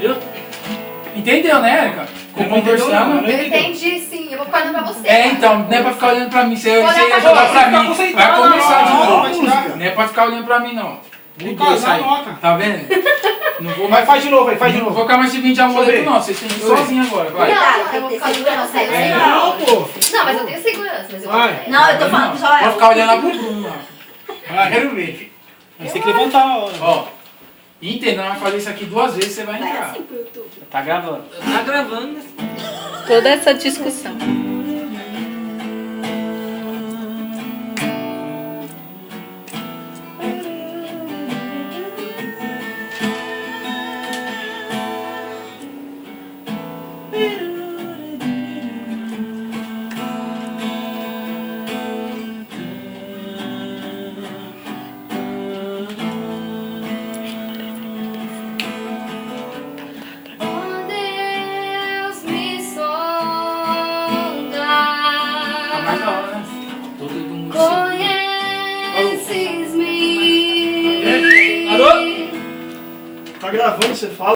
Viu? Entendeu, né, Érica? Conversando. Eu entendi, sim. Eu vou ficar olhando pra você. Então, não é pra ficar olhando pra mim. Você Olhar ia pra jogar você, pra tá mim. conceituado, Vai começar de não, novo. vai tirar. Não é pra ficar olhando pra mim, não. Vou Ninguém casar, sai. nota. Tá vendo? Não vou Vai, faz de novo aí, faz de Não vou novo. ficar mais de 20 Deixa eu amuleto, ver. não. Vocês têm que ir sozinho agora, vai. Não, eu vou ficar olhando pra você. Eu sei Não, pô. Não, mas eu tenho segurança. Mas eu Vai. vou... Não, eu tô falando só Vou ela. ficar olhando a bumbum lá. Vai. Quero ver. Mas tem que levantar a hora. Ó, entenda, vai fazer isso aqui 2 vezes, você vai Vai entrar. assim pro YouTube. Tá gravando. Tá gravando. Toda essa discussão. Oh, Deus, me Tá mais da solta. hora, né? Todo mundo Conheces-me. Alô? Tá gravando, você fala?